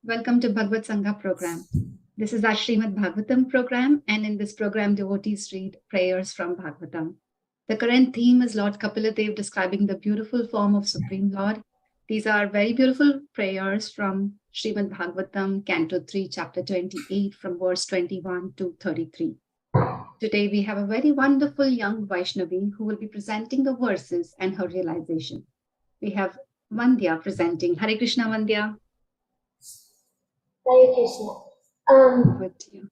Welcome to BhagavatSanga program. This is our Srimad Bhagavatam program, and in this program, devotees read prayers from Bhagavatam. The current theme is Lord Kapila Dev describing the beautiful form of Supreme Lord. These are very beautiful prayers from Srimad Bhagavatam, Canto 3, Chapter 28, from verse 21 to 33. Today, we have a very wonderful young Vaishnavi who will be presenting the verses and her realization. We have Vandya presenting. Hare Krishna, Vandya. Hare Krishna. Good to you.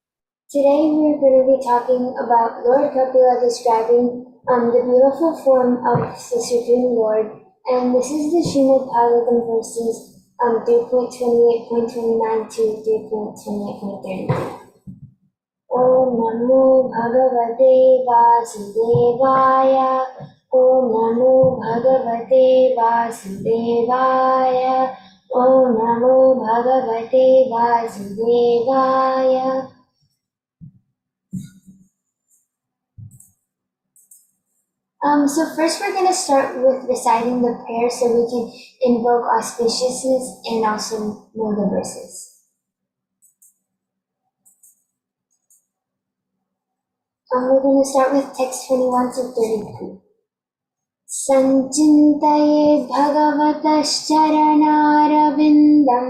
Today we're going to be talking about Lord Kapila describing the beautiful form of the Supreme Lord. And this is the Srimad Bhagavatam verses 3.28.29 to 3.28.30. Om Namo Bhagavate Vasudevaya. Om Namo Bhagavate Vasudevaya. Om Namo Bhagavate Vasudevaya. So first we're going to start with reciting the prayer so we can invoke auspiciousness and also know the verses. We're going to start with text 21 to 33. Sanchintayed bhagavatascharanaravindam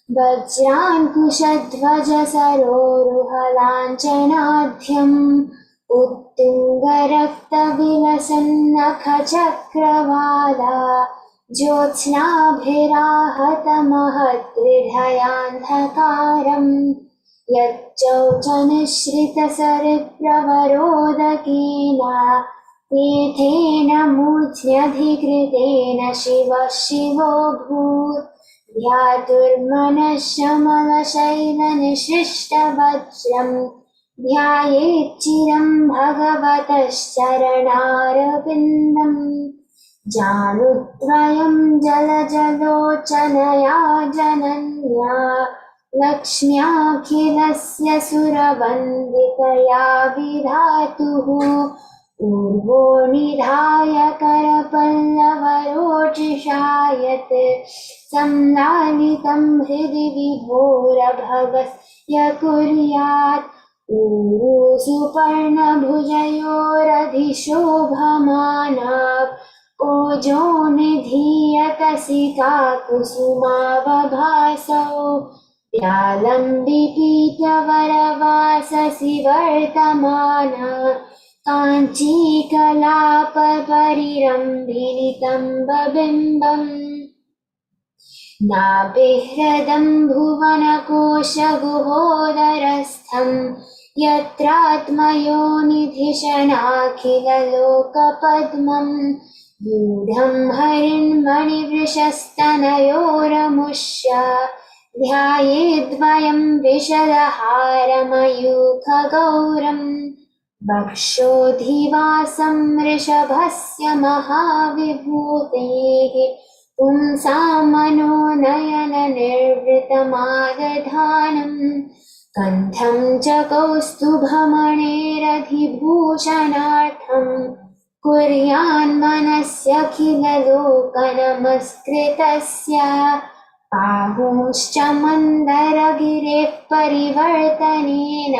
vajrankushadvaja saroruhalanchanadhyam उत्तुङ्गरक्तविलसन्नखचक्रवाला ज्योत्स्नाभिराहतमहदृढयान्धकारम् यच्चौचनिश्रितसरिप्रवरोदकेन तीर्थेन मूर्ध्न्यधिकृतेन शिवः शिवोऽभूत् ध्यातुर्मनश्शमलशैलनिशिष्टवज्रम् ध्यायेच्चिरं भगवतश्चरणारविन्दम् जानुद्वयं जलजलोचनया जनन्या लक्ष्म्याखिलस्य सुरवन्दितया विधातुः पूर्वो निधाय करपल्लवरोचिषायत् संलालितं हृदि विभोरभगस्य कुर्यात् ऊरु सुपर्णभुजयोरधिशोभमाना ओजो निधीयतसिका कुसुमावभासौ व्यालम्बिपीठवरवाससि वर्तमाना काञ्चीकलापपरिरम्भिनितं बबिम्बम् नाभिहृदं भुवनकोशगुहोदरस्थं यत्रात्मयोनिधिशनाखिललोकपद्मं व्यूढं हरिन्मणिवृषस्तनयोरमुष्य ध्यायेद्वयं विशदहारमयूखगौरम् वक्षोधिवासं वृषभस्य महाविभूतेः पुंसां मनोनयननिर्वृतमादधानम् कण्ठं च कौस्तुभमणेरधिभूषणार्थं कुर्यान्मनस्यखिललोकनमस्कृतस्य बाहूंश्च मन्दरगिरेः परिवर्तनेन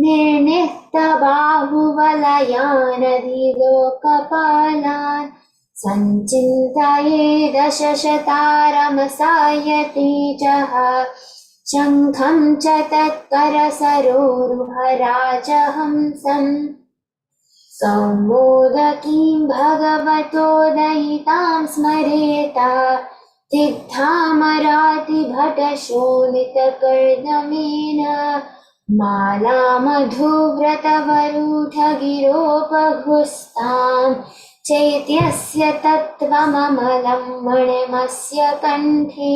निर्नित्यबाहुवलयानधिलोकपालान् सञ्चिन्तये दशशतारमसायतेजः शङ्खं च तत्करसरोरुहराजहंसम् सौमोदकीं भगवतोदयितां स्मरेता सिद्धामरातिभटशोणितकर्दमेन मालामधुव्रतवरूढगिरोपघुस्तां चैत्यस्य तत्त्वममलं मणिमस्य कण्ठे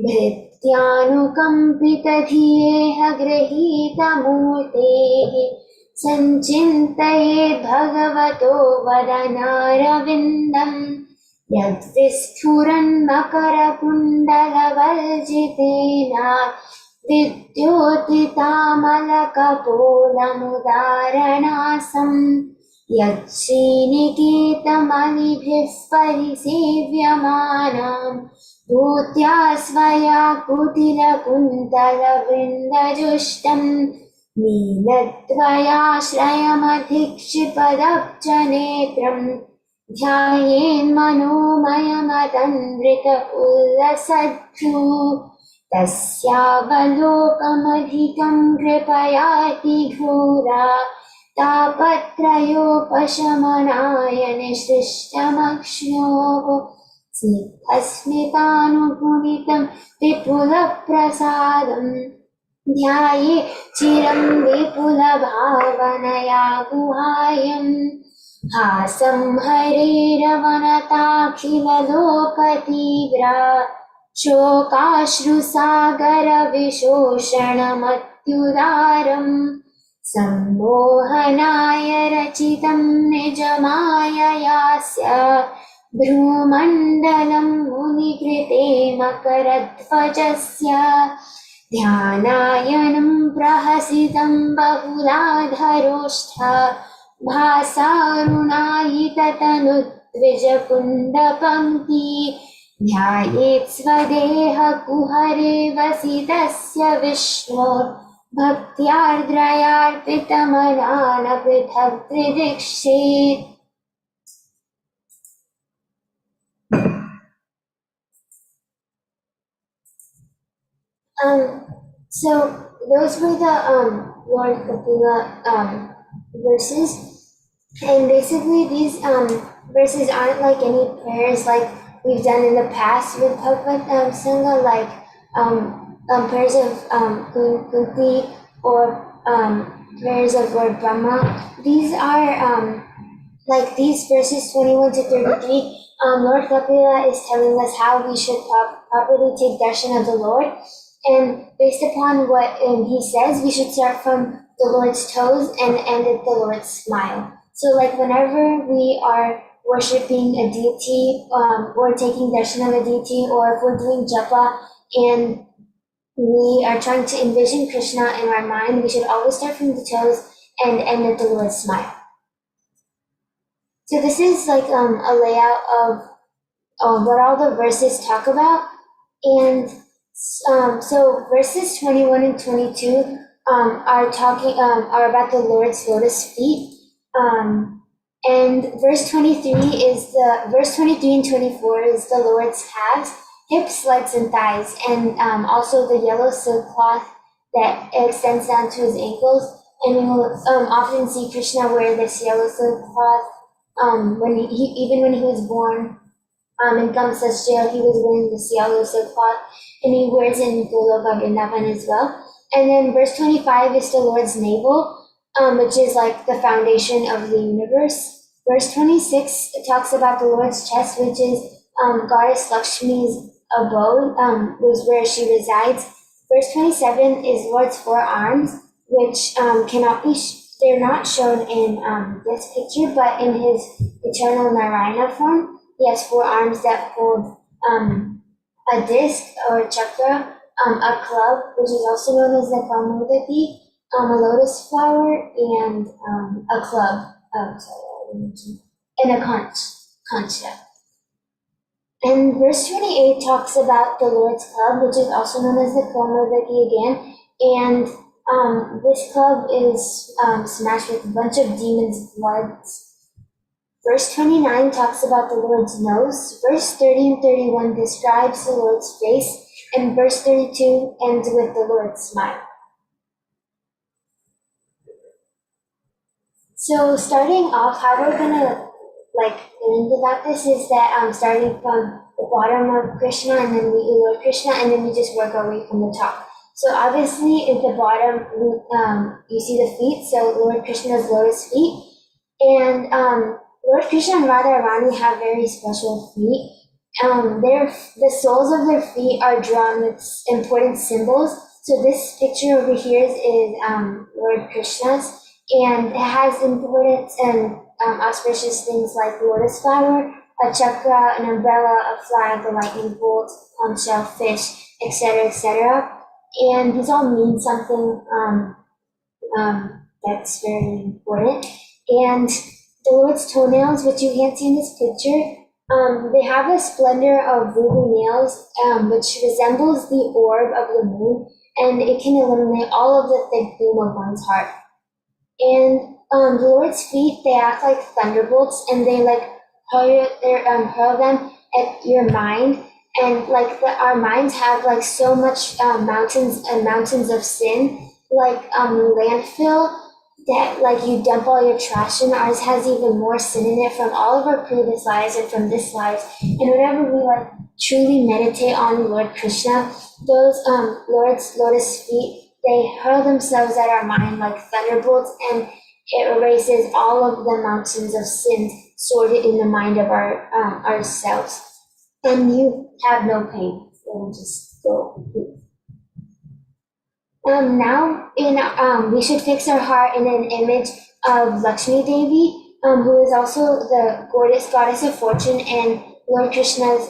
भृत्यानुकम्पितधियेह गृहीतमूर्तेः सञ्चिन्तये भगवतो वदनारविन्दम् यद्विस्फुरन्मकरकुण्डलवर्जितेन विद्योतितामलकपोलमुदारणासम् यच्छ्रीनिकेतमणिभिः परिसेव्यमानां भूत्या स्वया कुटिलकुन्तलवृन्दजुष्टम् नीलद्वयाश्रयमधिक्षिपदब्जनेत्रम् ध्यायेन्मनोमयमदन्द्रितपुल्लसद्भ्रू तस्यावलोकमधिकं कृपयाति घोरा तापत्रयोपशमनाय निसृष्टमक्ष्योः स्निग्धस्मितानुगुणितं विपुलप्रसादम् ध्याये चिरं विपुलभावनया गुहायम् हासं हरेरवनताखिललोकतीव्रा शोकाश्रुसागरविशोषणमत्युदारम् सम्मोहनाय रचितं निजमाययास्य भ्रूमण्डलं मुनिकृते मकरध्वजस्य ध्यानायनं प्रहसितं बहुलाधरोष्ठ भासारुणायिततनुद्विजकुण्डपङ्क्ति ध्यायेत् स्वदेहकुहरे वसितस्य विष्णो भक्त्यार्द्रयार्पितमनान पृथक् त्रिदिक्षेत्। So those were the Lord Kapila verses, and basically these verses aren't like any prayers like we've done in the past with BhagavatSanga, like prayers of Kunti or prayers of Lord Brahma. These are like these verses 21 to 33. Lord Kapila is telling us how we should properly take darshan of the Lord. And based upon what he says, we should start from the Lord's toes and end at the Lord's smile. So like whenever we are worshipping a deity or taking darshan of a deity, or if we're doing japa and we are trying to envision Krishna in our mind, we should always start from the toes and end at the Lord's smile. So this is like a layout of what all the verses talk about. And so verses 21 and 22 are about the Lord's lotus feet. And verse 23 and 24 is the Lord's calves, hips, legs, and thighs, and also the yellow silk cloth that extends down to his ankles. And we will often see Krishna wear this yellow silk cloth even when he was born. In Kamsa's jail, he was wearing this yellow silk cloth, and he wears it in Goloka Vrindavan as well. And then verse 25 is the Lord's navel, which is like the foundation of the universe. Verse 26 talks about the Lord's chest, which is Goddess Lakshmi's abode, was where she resides. Verse 27 is Lord's forearms, which they're not shown in this picture, but in his eternal Narayana form. He has 4 arms that hold a disc or a chakra, a club, which is also known as the Kaumudaki, a lotus flower, and a club, and a conch. And verse 28 talks about the Lord's club, which is also known as the Kaumudaki again, and this club is smashed with a bunch of demons' bloods. Verse 29 talks about the Lord's nose. Verse 30 and 31 describes the Lord's face. And verse 32 ends with the Lord's smile. So starting off, how we're going to learn about this is that starting from the bottom of Krishna, and then we Lord Krishna, and then we just work our way from the top. So obviously at the bottom, you see the feet. So Lord Krishna's lotus feet. And Lord Krishna and Radharani have very special feet. The soles of their feet are drawn with important symbols. So this picture over here is Lord Krishna's, and it has important and auspicious things like the lotus flower, a chakra, an umbrella, a flag, a lightning bolt, conch shell, fish, etc., etc. And these all mean something that's very important. And the Lord's toenails, which you can't see in this picture, They have a splendor of ruby nails, which resembles the orb of the moon, and it can illuminate all of the thick gloom of one's heart. And the Lord's feet, they act like thunderbolts, and they like hurl them at your mind. And like our minds have like so much mountains and mountains of sin, like landfill that like you dump all your trash in. Ours has even more sin in it from all of our previous lives and from this life. And whenever we like truly meditate on Lord Krishna, those Lord's lotus feet, they hurl themselves at our mind like thunderbolts, and it erases all of the mountains of sin stored in the mind of ourselves. And you have no pain. It will just go. Now, we should fix our heart in an image of Lakshmi Devi, who is also the goddess of fortune and Lord Krishna's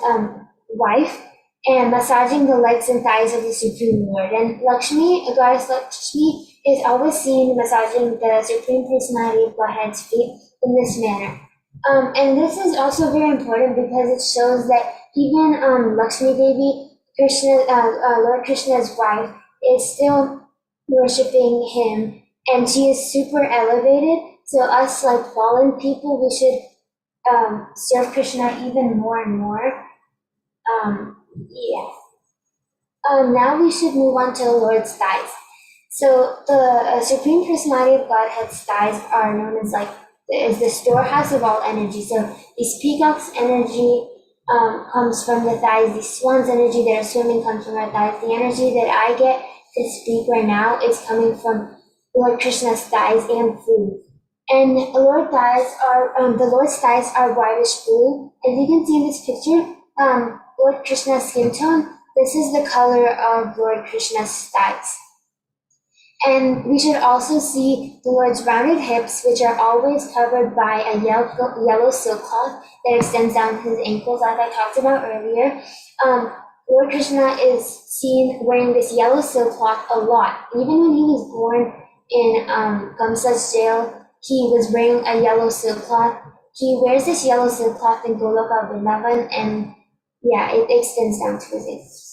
wife, and massaging the legs and thighs of the Supreme Lord. And Lakshmi, goddess Lakshmi, is always seen massaging the Supreme Personality of Godhead's feet in this manner. And this is also very important because it shows that even Lakshmi Devi, Lord Krishna's wife, is still worshiping him, and she is super elevated. So us like fallen people, we should serve Krishna even more and more. Now we should move on to the Lord's thighs. So the Supreme Personality of Godhead's thighs are known as like is the storehouse of all energy. So these peacocks' energy comes from the thighs. These swans' energy that are swimming comes from our thighs. The energy that I get to speak right now is coming from Lord Krishna's thighs and food. And the Lord's thighs are whitish blue. As you can see in this picture, Lord Krishna's skin tone, this is the color of Lord Krishna's thighs. And we should also see the Lord's rounded hips, which are always covered by a yellow silk cloth that extends down his ankles, like I talked about earlier. Lord Krishna is seen wearing this yellow silk cloth a lot. Even when he was born in Kamsa's jail, he was wearing a yellow silk cloth. He wears this yellow silk cloth in Goloka Vrindavan, and yeah, it extends down to his ankles.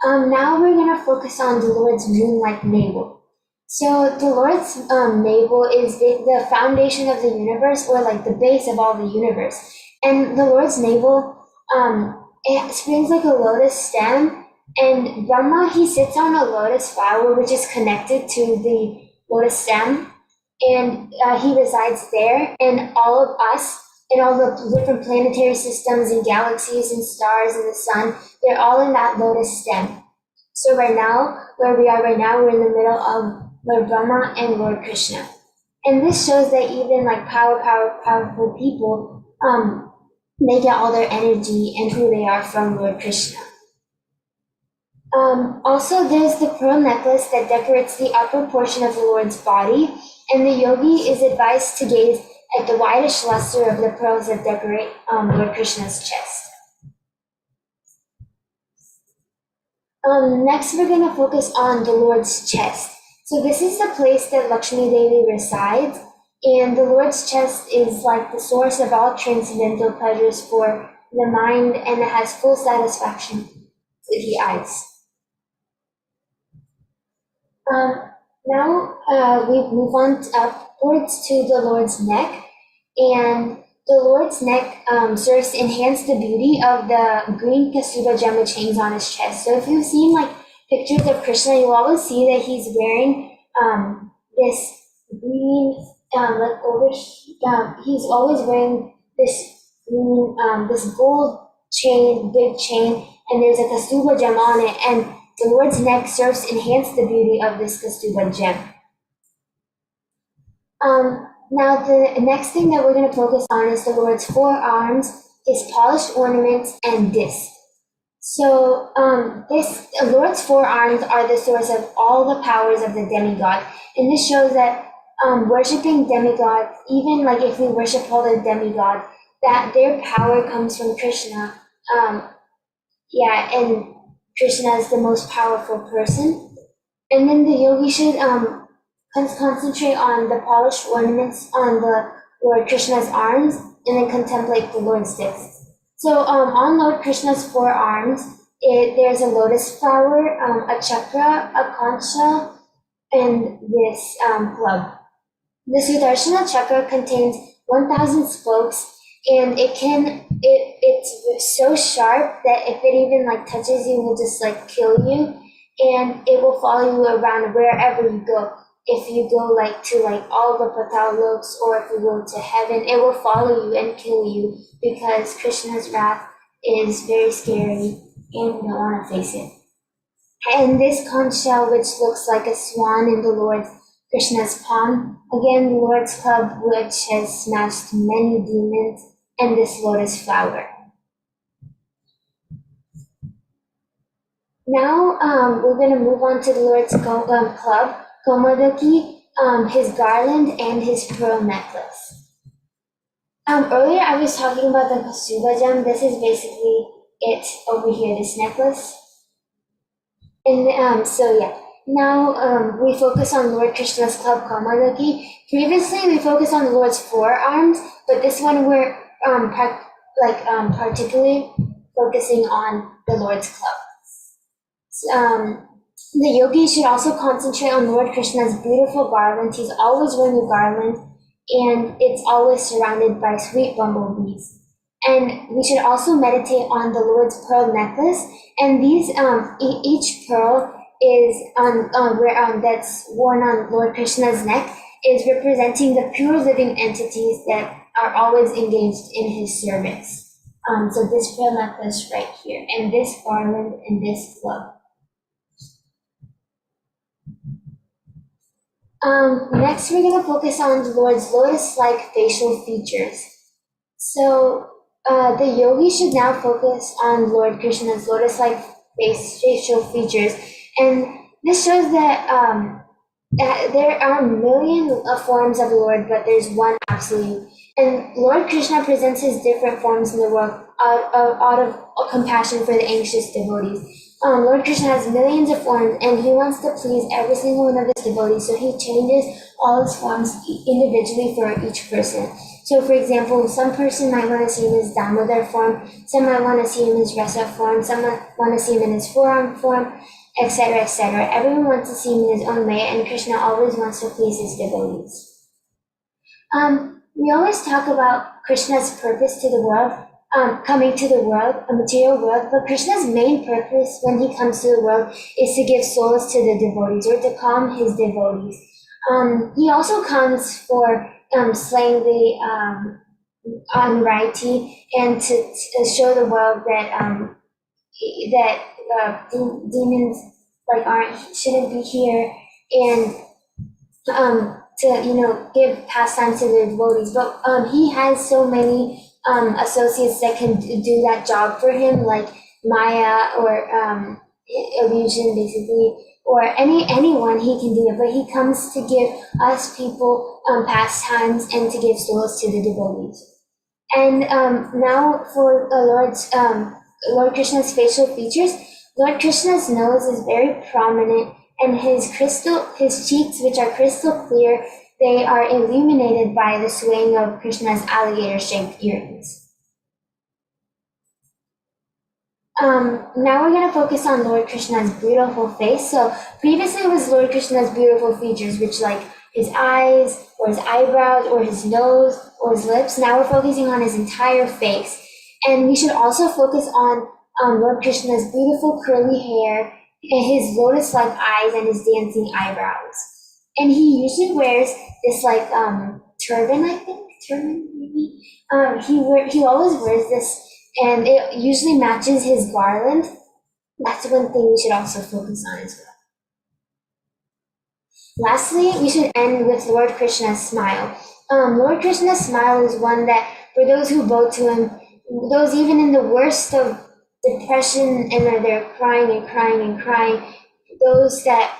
Now we're going to focus on the Lord's moon-like navel. So the Lord's navel is the foundation of the universe, or like the base of all the universe. And the Lord's navel, it springs like a lotus stem, and Brahma, he sits on a lotus flower which is connected to the lotus stem, and he resides there, and all of us, and all the different planetary systems and galaxies and stars and the sun, they're all in that lotus stem. So right now, where we are right now, we're in the middle of Lord Brahma and Lord Krishna. And this shows that even like powerful people, they get all their energy and who they are from Lord Krishna. Also, there's the pearl necklace that decorates the upper portion of the Lord's body, and the yogi is advised to gaze at the whitish luster of the pearls that decorate Lord Krishna's chest. Next, we're going to focus on the Lord's chest. So this is the place that Lakshmi Devi resides, and the Lord's chest is like the source of all transcendental pleasures for the mind, and it has full satisfaction to the eyes. Now we move on upwards to the Lord's neck, and the Lord's neck serves to enhance the beauty of the green Kastubha gem which hangs on his chest. So if you've seen like pictures of Krishna, you'll always see that he's wearing this green, he's always wearing this green, this gold chain, big chain, and there's a Kastubha gem on it, and the Lord's neck serves to enhance the beauty of this Kastubha gem. Now the next thing that we're going to focus on is the Lord's forearms, his polished ornaments, and disc. So the Lord's forearms are the source of all the powers of the demigod, and this shows that worshiping demigods, even like if we worship all the demigods, that their power comes from Krishna. And Krishna is the most powerful person. And then the yogi should concentrate on the polished ornaments on the Lord Krishna's arms, and then contemplate the Lord's discs. So on Lord Krishna's forearms, there's a lotus flower, a chakra, a conch shell, and this club. The Sudarshana chakra contains 1,000 spokes, and it's so sharp that if it even like touches you, it will just like kill you, and it will follow you around wherever you go. If you go like to like all the Patal loks, or if you go to heaven, it will follow you and kill you, because Krishna's wrath is very scary and you don't want to face it. And this conch shell, which looks like a swan in the Lord Krishna's palm, again the Lord's club, which has smashed many demons, and this lotus flower. Now we're going to move on to the Lord's club, Komadaki, his garland, and his pearl necklace. Earlier I was talking about the Kasuba gem. This is basically it over here, this necklace. And so yeah, now we focus on Lord Krishna's club, Kamalaki. Previously we focused on the Lord's forearms, but this one we're particularly focusing on the Lord's club. The yogi should also concentrate on Lord Krishna's beautiful garland. He's always wearing a garland, and it's always surrounded by sweet bumblebees. And we should also meditate on the Lord's pearl necklace. And these, each pearl is that's worn on Lord Krishna's neck is representing the pure living entities that are always engaged in his service. So this pearl necklace right here, and this garland, and this club. Next, we're going to focus on the Lord's lotus-like facial features. So the yogi should now focus on Lord Krishna's lotus-like facial features, and this shows that there are a million forms of the Lord, but there's one absolute. And Lord Krishna presents his different forms in the world out of compassion for the anxious devotees. Lord Krishna has millions of forms, and he wants to please every single one of his devotees, so he changes all his forms individually for each person. So, for example, some person might want to see him in his Damodar form, some might want to see him in his Rasa form, some might want to see him in his forearm form, etc., etc. Everyone wants to see him in his own way, and Krishna always wants to please his devotees. We always talk about Krishna's purpose to the world, coming to the world, a material world, but Krishna's main purpose when he comes to the world is to give souls to the devotees, or to calm his devotees. He also comes for slaying the unrighty, and to show the world that demons shouldn't be here, and to give pastime to the devotees. But he has so many associates that can do that job for him, like Maya, or illusion, basically, or anyone he can do it. But he comes to give us people pastimes and to give souls to the devotees. And now for Lord Krishna's facial features. Lord Krishna's nose is very prominent, and his cheeks, which are crystal clear, they are illuminated by the swaying of Krishna's alligator-shaped earrings. Now we're going to focus on Lord Krishna's beautiful face. So previously it was Lord Krishna's beautiful features, which like his eyes, or his eyebrows, or his nose, or his lips. Now we're focusing on his entire face. And we should also focus on Lord Krishna's beautiful curly hair, and his lotus-like eyes, and his dancing eyebrows. And he usually wears this turban, I think, maybe. He always wears this, and it usually matches his garland. That's one thing we should also focus on as well. Lastly, we should end with Lord Krishna's smile. Lord Krishna's smile is one that, for those who bow to him, those even in the worst of depression, and they're crying and crying and crying, those that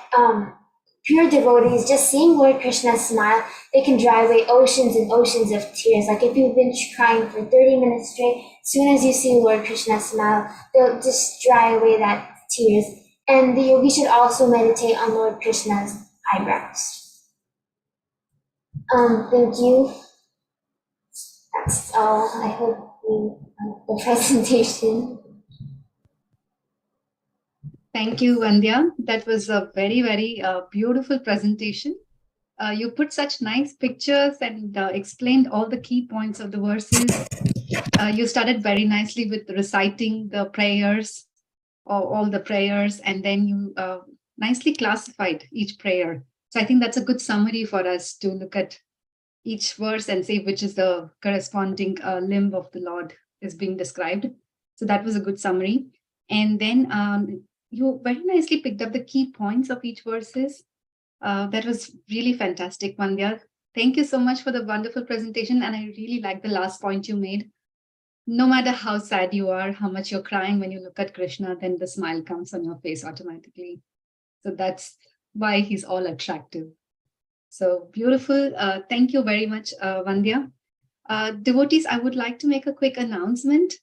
pure devotees, just seeing Lord Krishna's smile, they can dry away oceans and oceans of tears. Like if you've been crying for 30 minutes straight, as soon as you see Lord Krishna's smile, they'll just dry away that tears. And the yogi should also meditate on Lord Krishna's eyebrows. Thank you. that's all. I hope you like the presentation. Thank you, Vandya. That was a very, very beautiful presentation. You put such nice pictures and explained all the key points of the verses. You started very nicely with reciting the prayers, or all the prayers, and then you nicely classified each prayer. So I think that's a good summary for us to look at each verse and say which is the corresponding limb of the Lord is being described. So that was a good summary. And then you very nicely picked up the key points of each verses. That was really fantastic, Vandya. Thank you so much for the wonderful presentation. And I really like the last point you made. No matter how sad you are, how much you're crying when you look at Krishna, then the smile comes on your face automatically. So that's why he's all attractive. So beautiful. Thank you very much, Vandya. Devotees, I would like to make a quick announcement.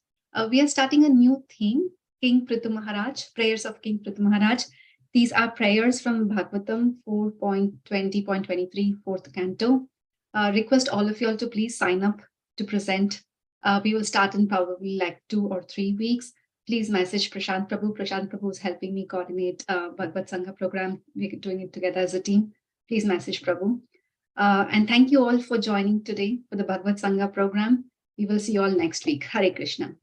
We are starting a new theme, King Prithu Maharaj, prayers of King Prithu Maharaj. These are prayers from Bhagavatam 4.20.23, fourth canto. Request all of you all to please sign up to present. We will start in probably like 2 or 3 weeks. Please message Prashant Prabhu. Prashant Prabhu is helping me coordinate BhagavatSanga program. We're doing it together as a team. Please message Prabhu. And thank you all for joining today for the BhagavatSanga program. We will see you all next week. Hare Krishna.